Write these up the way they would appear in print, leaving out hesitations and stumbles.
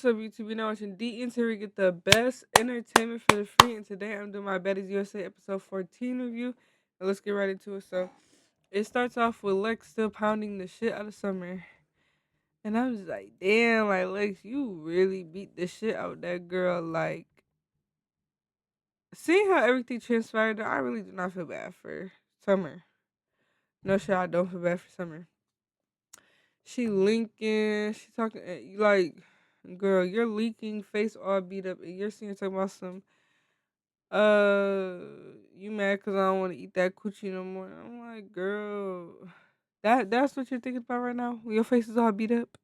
up, YouTube? You're now watching DNs here. We get the best entertainment for the free. And today I'm doing my Baddies USA episode 14 review. And let's get right into it. So it starts off with Lex still pounding the shit out of Summer. And I was like, damn, like Lex, you really beat the shit out of that girl. Like, seeing how everything transpired, I really do not feel bad for Summer. No shit, I don't feel bad for Summer. She linking, she talking like, girl, you're leaking, face all beat up, and you're seeing talking about some, uh, you mad because I don't want to eat that coochie no more. I'm like, girl, that's what you're thinking about right now. Your face is all beat up,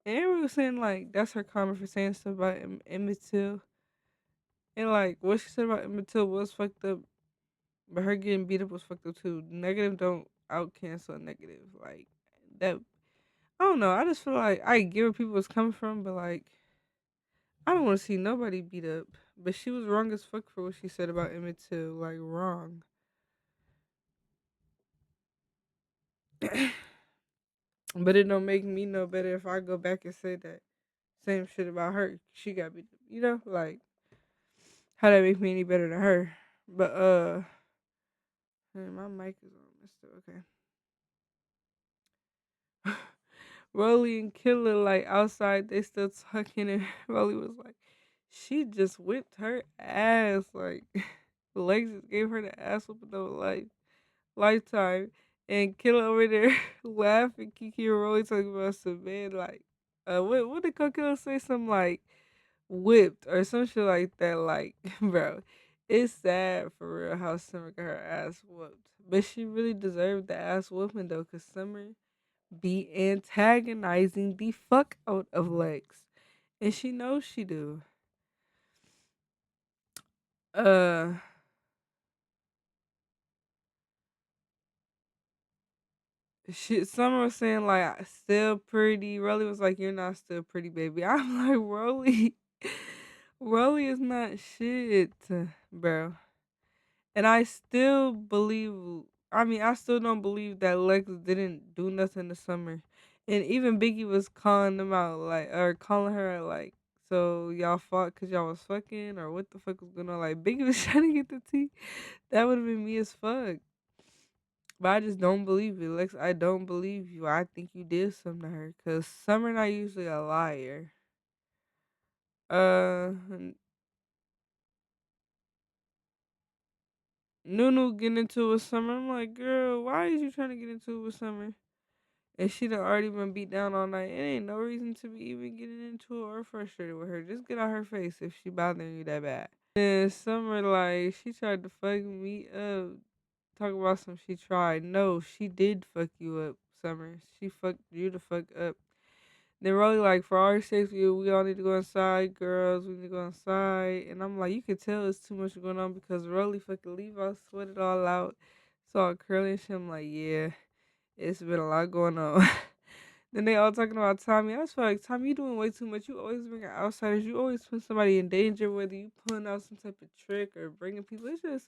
and everyone was saying like that's her comment for saying stuff about Emmett Till, and like what she said about Emmett Till was fucked up, but her getting beat up was fucked up too. Negative don't out cancel negative like that. I don't know. I just feel like I get where people was coming from, but like I don't want to see nobody beat up. But she was wrong as fuck for what she said about Emmett Till. Like wrong. But it don't make me no better if I go back and say that same shit about her. She got beat up. You know, like how that make me any better than her. But my mic is on, Mister. Okay. Rolly and Killer like outside, they still talking, and Rolly was like, she just whipped her ass. Like Lexus gave her the ass whooping of lifetime, and Killer over there laughing. Kiki and Rolly talking about some man like, what did Killer say? Some like whipped or some shit like that. Like, bro, it's sad for real how Summer got her ass whooped, but she really deserved the ass whooping though, cause Summer be antagonizing the fuck out of Lex. And she knows she do. Uh Summer was saying like still pretty. Rolly was like, you're not still pretty, baby. I'm like, Rolly Rolly is not shit, bro. And I still believe, I mean, I still don't believe that Lex didn't do nothing this summer. And even Biggie was calling them out, like, or calling her, like, so y'all fought because y'all was fucking, or what the fuck was going on? Like, Biggie was trying to get the tea. That would have been me as fuck. But I just don't believe it. Lex, I don't believe you. I think you did something to her. Because Summer not usually a liar. Uh, Nunu getting into it with Summer. I'm like, girl, why is you trying to get into it with Summer? And she done already been beat down all night. It ain't no reason to be even getting into it or frustrated with her. Just get out her face if she bothering you that bad. And Summer, like, she tried to fuck me up. Talk about some she tried. No, she did fuck you up, Summer. She fucked you the fuck up. Then Rolly like, for our safety, we all need to go inside, girls. We need to go inside. And I'm like, you can tell it's too much going on because Rolly fucking leave us, sweat it all out. Saw curly and shit. I'm like, yeah, it's been a lot going on. Then they all talking about Tommy. I just feel like Tommy, you doing way too much. You always bring outsiders. You always put somebody in danger, whether you pulling out some type of trick or bringing people. It's just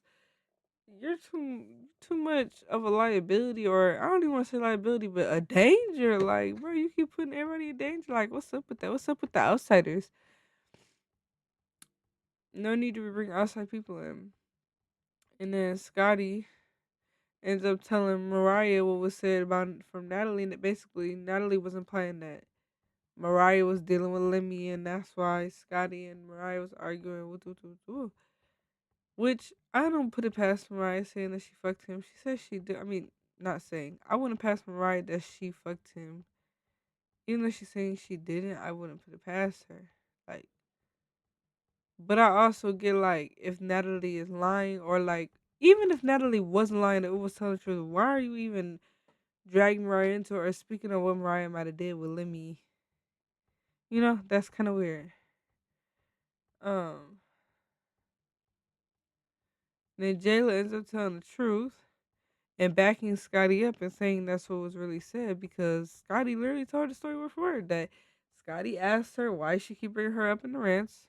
you're too much of a liability, or I don't even want to say liability, but a danger. Like, bro, you keep putting everybody in danger. Like, what's up with that? What's up with the outsiders? No need to bring outside people in. And then Scotty ends up telling Mariah what was said about from Natalie, and that basically Natalie was implying that Mariah was dealing with Lemmy, and that's why Scotty and Mariah was arguing. Which I don't put it past Mariah saying that she fucked him. She says she did. I mean, not saying. I wouldn't pass Mariah that she fucked him. Even though she's saying she didn't, I wouldn't put it past her. Like, but I also get like if Natalie is lying, or like even if Natalie wasn't lying, it was telling the truth. Why are you even dragging Mariah into it, or speaking of what Mariah might have did with Lemmy? You know, that's kind of weird. Um, then Jayla ends up telling the truth and backing Scotty up and saying that's what was really said, because Scotty literally told the story word for word that Scotty asked her why she keep bringing her up in the rants,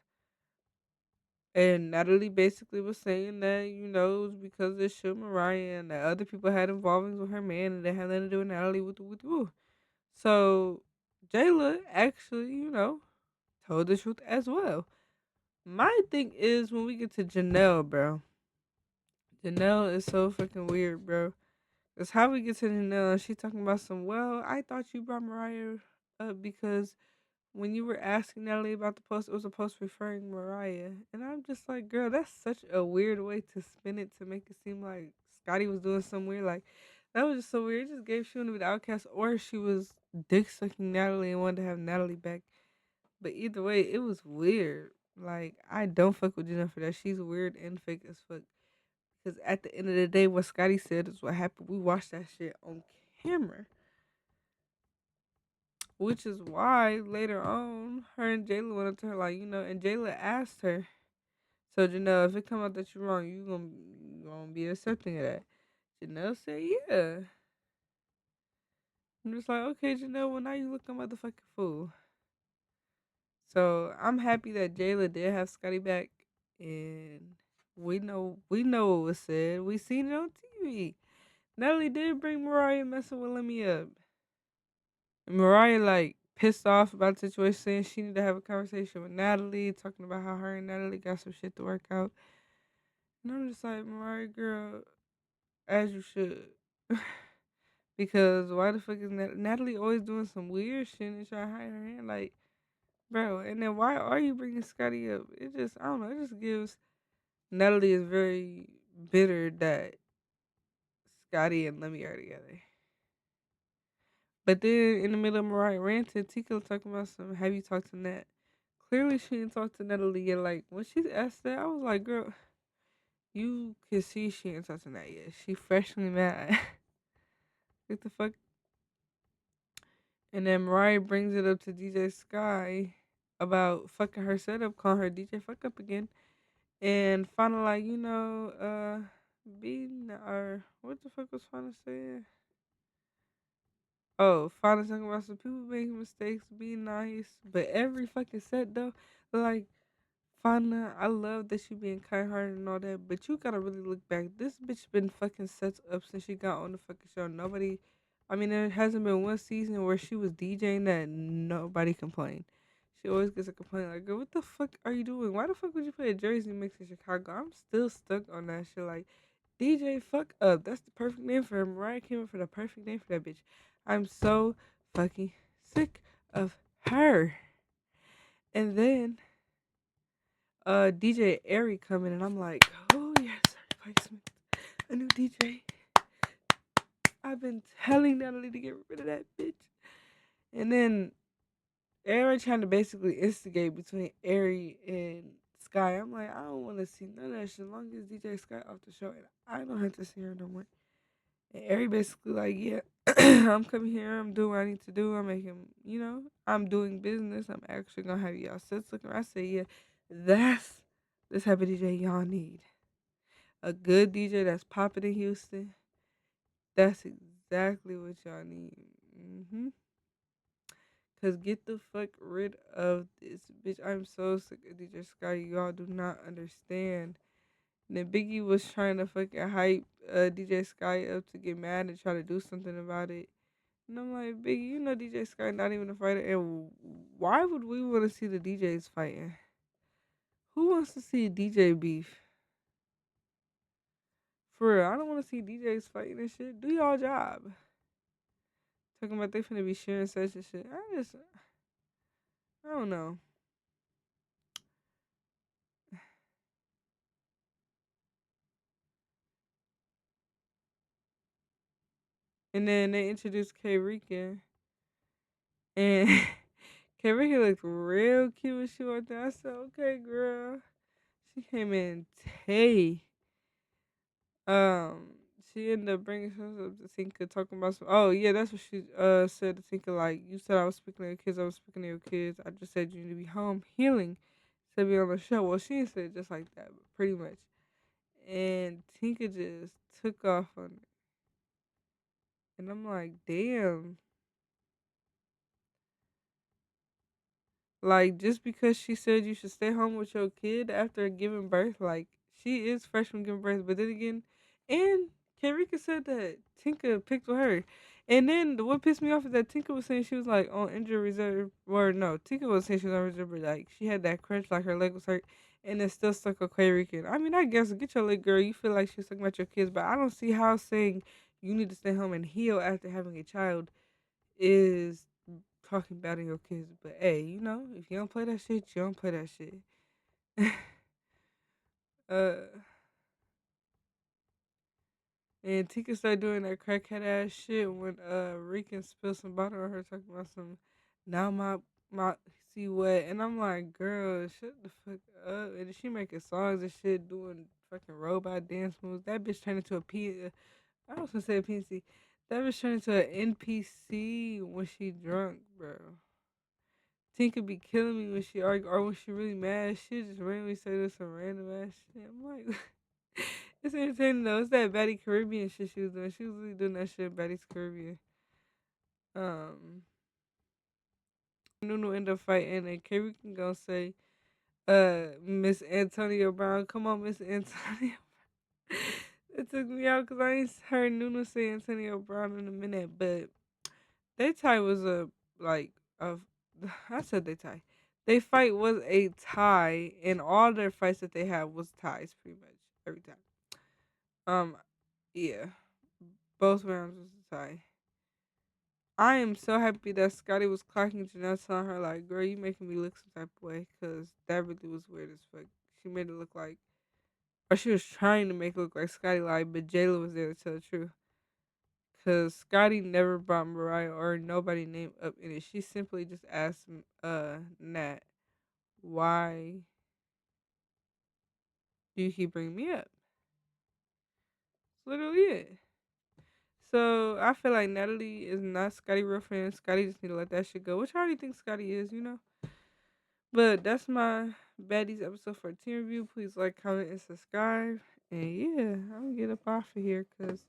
and Natalie basically was saying that it was because of this shit with Mariah and that other people had involvements with her man and they had nothing to do with Natalie with the woo. So Jayla actually, told the truth as well. My thing is when we get to Janelle, bro. Janelle is so fucking weird, bro. That's how we get to Janelle. And she talking about some. Well, I thought you brought Mariah up because when you were asking Natalie about the post, it was a post referring Mariah. And I'm just like, girl, that's such a weird way to spin it to make it seem like Scotty was doing some weird. Like, that was just so weird. It just gave she wanted to be the outcast, or she was dick sucking Natalie and wanted to have Natalie back. But either way, it was weird. Like, I don't fuck with Jennifer for that. She's weird and fake as fuck. Because at the end of the day, what Scotty said is what happened. We watched that shit on camera. Which is why later on, her and Jayla went up to her like, and Jayla asked her, so Janelle, if it come out that you're wrong, you gonna be accepting of that. Janelle said, yeah. I'm just like, okay, Janelle, well now you look a motherfucking fool. So I'm happy that Jayla did have Scotty back, and we know what was said. We seen it on TV. Natalie did bring Mariah messing with Lemmy up. And Mariah like pissed off about the situation, saying she need to have a conversation with Natalie, talking about how her and Natalie got some shit to work out. And I'm just like, Mariah, girl, as you should. Because why the fuck is Natalie always doing some weird shit and trying to hide her hand? Like, bro, and then why are you bringing Scotty up? It just, I don't know, it just gives Natalie is very bitter that Scotty and Lemmy are together. But then in the middle of Mariah ranting, Tika talking about some, have you talked to Nat? Clearly she didn't talk to Natalie yet. Like, when she asked that, I was like, girl, you can see she ain't talked to Nat yet. She freshly mad. What the fuck? And then Mariah brings it up to DJ Sky about fucking her setup, calling her DJ fuck up again. And finally, like, being, or what the fuck was finally saying? Oh, finally talking about some people making mistakes, being nice. But every fucking set, though, like, Fana, I love that she being kind hearted and all that, but you gotta really look back. This bitch been fucking set up since she got on the fucking show. Nobody, I mean, there hasn't been one season where she was DJing that nobody complained. She always gets a complaint like, girl, what the fuck are you doing? Why the fuck would you play a Jersey mix in Chicago? I'm still stuck on that shit. Like, DJ fuck up. That's the perfect name for her. Mariah came up for the perfect name for that bitch. I'm so fucking sick of her. And then DJ Airy coming, and I'm like, oh yes, replacement, a new DJ. I've been telling Natalie to get rid of that bitch. And then Airy trying to basically instigate between Airy and Sky. I'm like, I don't want to see none of that shit. As long as DJ Sky off the show, and I don't have to see her no more. And Airy basically like, yeah, I'm coming here. I'm doing what I need to do. I'm making, I'm doing business. I'm actually gonna have y'all sets looking. I say, yeah, that's the type of DJ y'all need. A good DJ that's popping in Houston. That's exactly what y'all need. Cause get the fuck rid of this bitch. I'm so sick of DJ Sky. Y'all do not understand. And then Biggie was trying to fucking hype DJ Sky up to get mad and try to do something about it. And I'm like, Biggie, DJ Sky not even a fighter. And why would we want to see the DJs fighting? Who wants to see DJ beef? For real, I don't want to see DJs fighting and shit. Do y'all job. Talking about they finna be sharing such and shit. I don't know. And then they introduced K Rican. And K Rican looked real cute when she walked there. I said, okay, girl. She came in Tay. Um, she ended up bringing something up to Tinka, talking about some. Oh yeah, that's what she said to Tinka. Like, you said I was speaking to your kids. I was speaking to your kids. I just said you need to be home healing to be on the show. Well, she didn't say it just like that, but pretty much. And Tinka just took off on it, and I'm like, damn. Like, just because she said you should stay home with your kid after giving birth, like, she is fresh from giving birth. But then again, and Karika said that Tinka picked with her. And then what pissed me off is that Tinka was saying she was like on injured reserve. Or no, Tinka was saying she was on reserve, but like she had that crunch, like her leg was hurt, and it still stuck a Quay Rican. I mean, I guess get your leg, girl. You feel like she's talking about your kids, but I don't see how saying you need to stay home and heal after having a child is talking about your kids. But hey, you know, if you don't play that shit, you don't play that shit. uh, and Tika started doing that crackhead ass shit when Rican spilled some butter on her talking about some now my see what, and I'm like, girl, shut the fuck up. And she making songs and shit, doing fucking robot dance moves. That bitch turned into a I was gonna say a PNC. That bitch turned into an NPC when she drunk, bro. Tinka be killing me when she argue or when she really mad. She just randomly say this some random ass shit. I'm like, it's entertaining though. It's that Batty Caribbean shit she was doing. She was really doing that shit Batty's Caribbean. Um, Nunu end up fighting, and Kerry can go say, Miss Antonio Brown, come on, Miss Antonio. It took me out because I ain't heard Nunu say Antonio Brown in a minute, but they tie was a like a I said they tie. They fight was a tie, and all their fights that they had was ties pretty much every time. Um, yeah, both rounds was a tie. I am so happy that Scotty was clocking Janelle, telling her like, "Girl, you making me look some type of way," because that really was weird as fuck. She made it look like, or she was trying to make it look like Scotty lied, but Jayla was there to tell the truth. Cause Scotty never brought Mariah or nobody name up in it. She simply just asked Nat, why do you keep bringing me up? That's literally it. So I feel like Natalie is not Scotty real friend. Scotty just need to let that shit go, which I already think Scotty is, you know. But that's my Baddies episode for team review. Please like, comment, and subscribe. And yeah, I'm gonna get up off of here because